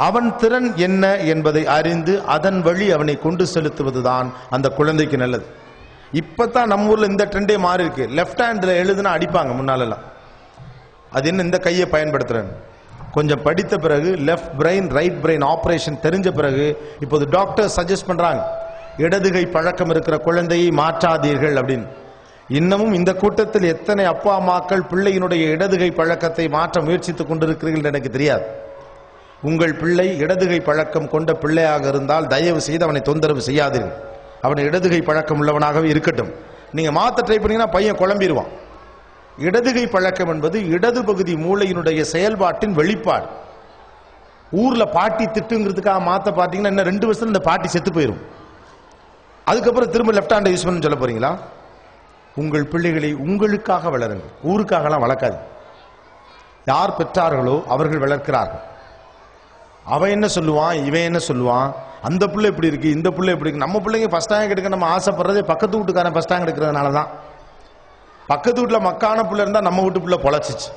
அவன் திறன் என்ன என்பதை அறிந்து அதன் வழி அவனை கொண்டு செலுத்துவதுதான் அந்த குழந்தைக்கு நல்லது. இப்பதான் நம்ம ஊர்ல இந்த ட்ரெண்டே மாறி இருக்கு. லெஃப்ட் ஹேண்ட்ல எழுதுனா அடிப்பாங்க முன்னாலெல்லாம். அது என்ன, இந்த கையை பயன்படுத்துறேன். கொஞ்சம் படித்த பிறகு left brain right brain operation தெரிஞ்ச பிறகு இப்போது டாக்டர் சஜஸ்ட் பண்றாங்க, இடதுகை பழக்கம் இருக்கிற குழந்தையை மாற்றாதீர்கள் அப்படின்னு. இன்னமும் இந்த கூட்டத்தில் எத்தனை அப்பா அம்மாக்கள் பிள்ளையினுடைய இடதுகை பழக்கத்தை மாற்ற முயற்சித்துக் கொண்டிருக்கிறீர்கள் எனக்கு தெரியாது. உங்கள் பிள்ளை இடதுகை பழக்கம் கொண்ட பிள்ளையாக இருந்தால் தயவு செய்து அவனை தொந்தரவு செய்யாதீர்கள். அவனை இடதுகை பழக்கம் உள்ளவனாகவே இருக்கட்டும். நீங்க மாத்த ட்ரை பண்ணீங்கன்னா பையன் குழம்பிடுவான். இடதுகை பழக்கம் என்பது இடது பகுதி மூளையினுடைய செயல்பாட்டின் வெளிப்பாடு. ஊர்ல பாட்டி திட்டுங்கிறதுக்காக மாத்த பார்த்தீங்கன்னா இன்னும் 2 வருஷத்துல இந்த பாட்டி செத்து போயிடும். அதுக்கப்புறம் திரும்ப லெஃப்ட் ஹேண்டை யூஸ் பண்ண சொல்ல போறீங்களா? உங்கள் பிள்ளைகளை உங்களுக்காக வளருங்கள், ஊருக்காகலாம் வளர்க்காது. யார் பெற்றார்களோ அவர்கள் வளர்க்கிறார்கள். அவன் என்ன சொல்லுவான், இவன் என்ன சொல்லுவான், அந்த பிள்ளை இப்படி இருக்கு, இந்த பிள்ளை இப்படி இருக்கு. நம்ம பிள்ளைங்க ஃபர்ஸ்ட் ரேங்க் எடுக்க நம்ம ஆசைப்படுறதே பக்கத்து வீட்டுக்காரன் ஃபர்ஸ்ட் ரேங்க் எடுக்கிறதுனால தான். பக்கத்து வீட்டில் மக்கான பிள்ளை இருந்தால் நம்ம வீட்டு பிள்ளை பொழைச்சிச்சு.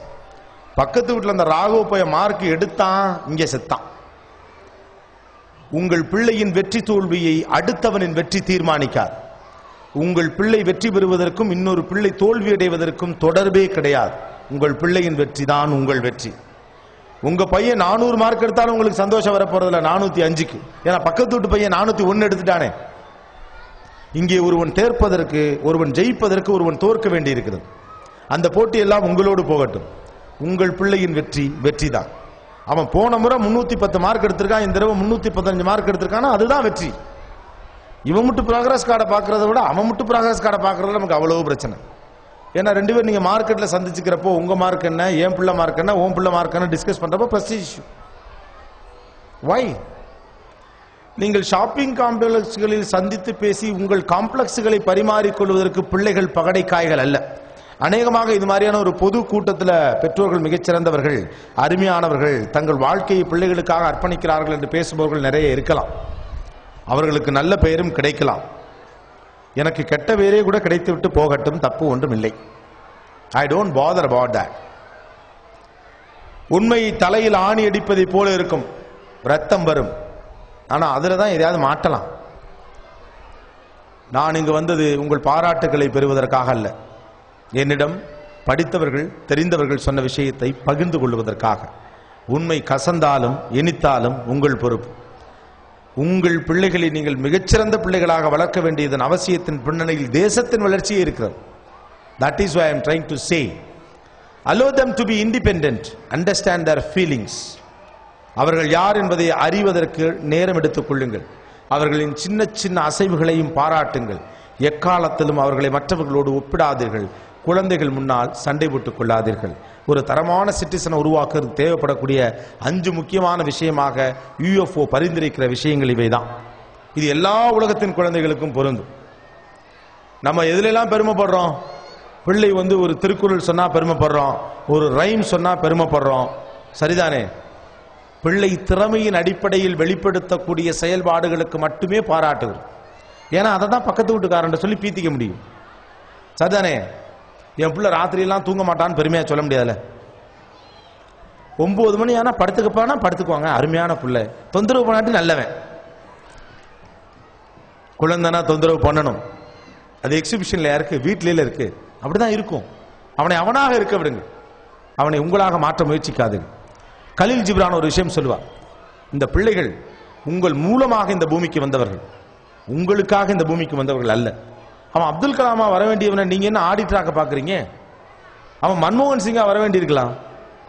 பக்கத்து வீட்டில் அந்த ராகவ போய மார்க் எடுத்தான், இங்கே செத்தான். உங்கள் பிள்ளையின் வெற்றி தோல்வியை அடுத்தவனின் வெற்றி தீர்மானிக்கார். உங்கள் பிள்ளை வெற்றி பெறுவதற்கும் இன்னொரு பிள்ளை தோல்வி அடைவதற்கும் தொடர்பே கிடையாது. உங்கள் பிள்ளையின் வெற்றி தான் உங்கள் வெற்றி. உங்க பையன் 400 மார்க் எடுத்தாலும் உங்களுக்கு சந்தோஷம் வர போறதில்ல 405க்கு. ஏன்னா பக்கத்து வீட்டு பையன் 401 எடுத்துட்டானே. இங்கே ஒருவன் தேர்ப்பதற்கு, ஒருவன் ஜெயிப்பதற்கு ஒருவன் தோற்க வேண்டி இருக்கிறது. அந்த போட்டி எல்லாம் உங்களோடு போகட்டும். உங்கள் பிள்ளையின் வெற்றி வெற்றி தான். அவன் போன முறை 310 மார்க் எடுத்திருக்கான், இந்த தடவை 315 மார்க் எடுத்திருக்கானா அதுதான் வெற்றி. இவன் மட்டும் ப்ராக்ரஸ் கார்டை பார்க்கறத விட அவன் மட்டும் ப்ராக்ரஸ் கார்டை பார்க்கறதுல நமக்கு அவ்வளவு பிரச்சனை. ஏன்னா 2 பேர் நீங்க மார்க்கெட்ல சந்திச்சுக்கிறப்போ உங்க மார்க் என்ன, என் பிள்ளை மார்க் என்ன, உன் பிள்ளை மார்க் என்ன டிஸ்கஸ் பண்றப்போ பிரஸ்டீஜ் இஷ்யூ. வை? நீங்கள் ஷாப்பிங் காம்ப்ளெக்ஸ்களில் சந்தித்து பேசி உங்கள் காம்ப்ளெக்ஸ்களை பரிமாறிக்கொள்வதற்கு பிள்ளைகள் பகடைக்காய்கள் அல்ல. அநேகமாக இது மாதிரியான ஒரு பொது கூட்டத்தில் பெற்றோர்கள் மிகச்சிறந்தவர்கள், அருமையானவர்கள், தங்கள் வாழ்க்கையை பிள்ளைகளுக்காக அர்ப்பணிக்கிறார்கள் என்று பேசுபவர்கள் நிறைய இருக்கலாம். அவர்களுக்கு நல்ல பெயரும் கிடைக்கலாம். எனக்கு கெட்ட பெயரே கூட கிடைத்து விட்டு போகட்டும், தப்பு ஒன்றும் இல்லை. I don't father about that. உண்மையை தலையில் ஆணி அடிப்பதை போல இருக்கும், ரத்தம் வரும். ஆனா அதுல தான் எதையாவது மாட்டலாம். நான் இங்கு வந்தது உங்கள் பாராட்டுகளை பெறுவதற்காக அல்ல. என்னிடம் படித்தவர்கள் தெரிந்தவர்கள் சொன்ன விஷயத்தை பகிர்ந்து கொள்வதற்காக. உண்மை கசந்தாலும் இனித்தாலும் உங்கள் பொறுப்பு. உங்கள் பிள்ளைகளை நீங்கள் மிகச்சிறந்த பிள்ளைகளாக வளர்க்க வேண்டியதன் அவசியத்தின் பின்னணியில் தேசத்தின் வளர்ச்சியே இருக்கிறது. That is why I am trying to say, allow them to be independent, understand their feelings. அவர்கள் யார் என்பதை அறிவதற்கு நேரம் எடுத்துக் கொள்ளுங்கள். அவர்களின் சின்ன சின்ன அசைவுகளையும் பாராட்டுங்கள். எக்காலத்திலும் அவர்களை மற்றவர்களோடு ஒப்பிடாதீர்கள். குழந்தைகள் முன்னால் சண்டை போட்டுக் கொள்ளாதீர்கள். ஒரு தரமான சிட்டிசனை உருவாக்குறது தேவைப்படக்கூடிய 5 முக்கியமான விஷயமாக UFO பரிந்துரைக்கிற விஷயங்கள் இவைதான். இது எல்லா உலகத்தின் குழந்தைகளுக்கும் பொருந்தும். நம்ம எதுலெல்லாம் பெருமைப்படுறோம்? பிள்ளை ஒரு திருக்குறள் சொன்னா பெருமைப்படுறோம், ஒரு ரைம் சொன்னா பெருமைப்படுறோம், சரிதானே? பிள்ளை திறமையின் அடிப்படையில் வெளிப்படுத்தக்கூடிய செயல்பாடுகளுக்கு மட்டுமே பாராட்டுகிறோம். ஏன்னா அதை தான் பக்கத்து வீட்டுக்காரன் சொல்லி பீத்திக்க முடியும், சரிதானே? என் பிள்ளை ராத்திரியெல்லாம் தூங்க மாட்டான்னு பெருமையா சொல்ல முடியாதுல்ல. 9 மணி ஆனா படுத்துக்கப்பானா படுத்துக்குவாங்க, அருமையான பிள்ளை. தொந்தரவு பண்ணாட்டி நல்லவன். குழந்தைனா தொந்தரவு பண்ணணும். அது எக்ஸிபிஷன்ல இருக்கு, வீட்டில இருக்கு, அப்படிதான் இருக்கும். அவனை அவனாக இருக்க விடுங்க, அவனை உங்களாக மாற்ற முயற்சிக்காதுங்க. கலீல் ஜிப்ரான் ஒரு விஷயம் சொல்லுவார், இந்த பிள்ளைகள் உங்கள் மூலமாக இந்த பூமிக்கு வந்தவர்கள், உங்களுக்காக இந்த பூமிக்கு வந்தவர்கள் அல்ல. அவன் அப்துல் கலாமா வர வேண்டியவனை நீங்க என்ன ஆடிட்டராக பாக்குறீங்க? அவன் மன்மோகன் சிங்கா வர வேண்டியிருக்கலாம்,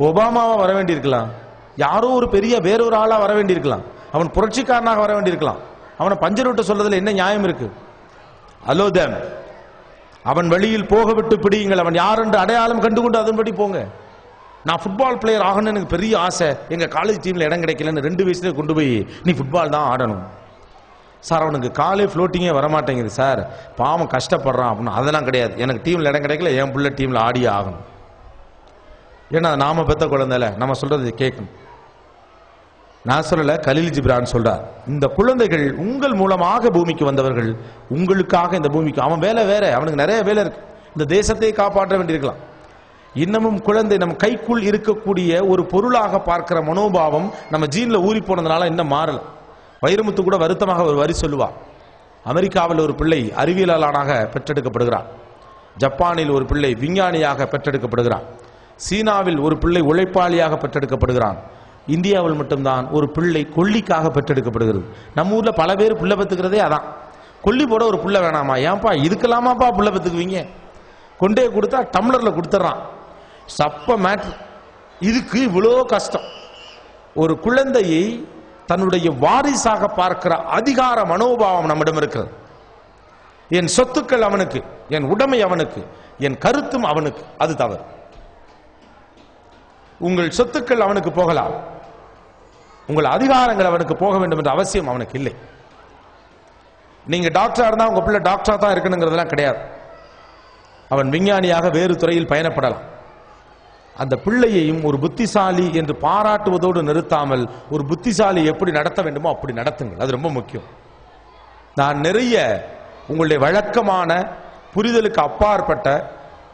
ஒபாமாவா வர வேண்டியிருக்கலாம், யாரோ ஒரு பெரிய வேறொரு ஆளா வர வேண்டியிருக்கலாம், அவன் புரட்சிக்காரனாக வர வேண்டியிருக்கலாம். அவனை பஞ்சர் விட்டு சொல்றதுல என்ன நியாயம் இருக்கு? Allow them. அவன் வழியில் போக விட்டு பிடியுங்கள். அவன் யார் என்று அடையாளம் கண்டுகொண்டு அதன்படி போங்க. நான் ஃபுட்பால் பிளேயர் ஆகணும்னு எனக்கு பெரிய ஆசை, எங்க காலேஜ் டீம்ல இடம் கிடைக்கலன்னு 2 வயசுல கொண்டு போய் நீ ஃபுட்பால் தான் ஆடணும் சார், அவனுக்கு காலே ஃப்ளோட்டிங்கே வரமாட்டேங்குது சார், பாவம் கஷ்டப்படுறான் அப்படின்னு. அதெல்லாம் கிடையாது, எனக்கு டீம்ல இடம் கிடைக்கல, என் பிள்ளை டீம்ல ஆடியே ஆகணும். ஏன்னா நாம பெத்த குழந்தைல நம்ம சொல்றது கேட்கணும். நான் சொல்லல, கலீல் ஜிப்ரான் சொல்றார், இந்த குழந்தைகள் உங்கள் மூலமாக பூமிக்கு வந்தவர்கள், உங்களுக்காக இந்த பூமிக்கு. அவன் வேலை வேற, அவனுக்கு நிறைய வேலை இருக்கு. இந்த தேசத்தை காப்பாற்ற வேண்டியிருக்கலாம். இன்னமும் குழந்தை நம் கைக்குள் இருக்கக்கூடிய ஒரு பொருளாக பார்க்கிற மனோபாவம் நம்ம ஜீன்ல ஊறி போனதுனால இன்னும் மாறல. வைரமுத்து கூட வருத்தமாக ஒரு வரி சொல்லுவா. அமெரிக்காவில் ஒரு பிள்ளை அறிவியலாளனாக பெற்றெடுக்கப்படுகிறான். ஜப்பானில் ஒரு பிள்ளை விஞ்ஞானியாக பெற்றெடுக்கப்படுகிறான். சீனாவில் ஒரு பிள்ளை உழைப்பாளியாக பெற்றெடுக்கப்படுகிறான். இந்தியாவில் மட்டும்தான் ஒரு பிள்ளை கொல்லிக்காக பெற்றெடுக்கப்படுகிறது. நம்ம ஊர்ல பல பேர் புள்ள பெற்றுக்கிறதே அதான். கொல்லி போட ஒரு புள்ள வேணாமா, ஏன்பா இதுக்கெல்லாமாப்பா புள்ள பெற்றுக்குவீங்க, கொண்டே கொடுத்தா டம்ளர்ல கொடுத்துட்றான். சப்ப மேட்ரு. இதுக்கு இவ்வளோ கஷ்டம். ஒரு குழந்தையை தன்னுடைய வாரிசாக பார்க்கிற அதிகார மனோபாவம் நம்மிடம் இருக்கிறது. என் சொத்துக்கள் அவனுக்கு, என் உடைமை அவனுக்கு, என் கருத்தும் அவனுக்கு. அது தவறு. உங்கள் சொத்துக்கள் அவனுக்கு போகலாம், உங்கள் அதிகாரங்கள் அவனுக்கு போக வேண்டும் என்ற அவசியம் அவனுக்கு இல்லை. நீங்க டாக்டரா இருந்தா உங்க பிள்ளை டாக்டரா தான் இருக்கணுங்கிறதெல்லாம் கிடையாது. அவன் விஞ்ஞானியாக வேறு துறையில் பயணப்படலாம். அந்த பிள்ளையையும் ஒரு புத்திசாலி என்று பாராட்டுவதோடு நிறுத்தாமல் ஒரு புத்திசாலி எப்படி நடத்த வேண்டுமோ அப்படி நடத்துங்கள். அது ரொம்ப முக்கியம். நான் நிறைய உங்களுடைய வழக்கமான புரிதலுக்கு அப்பாற்பட்ட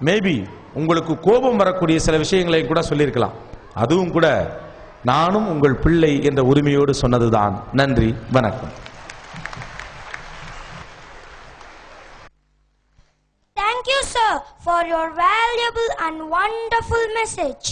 மேபி உங்களுக்கு கோபம் வரக்கூடிய சில விஷயங்களை கூட சொல்லியிருக்கலாம். அதுவும் கூட நானும் உங்கள் பிள்ளை என்ற உரிமையோடு சொன்னதுதான். நன்றி, வணக்கம். Thank you, sir, for your valuable and wonderful message.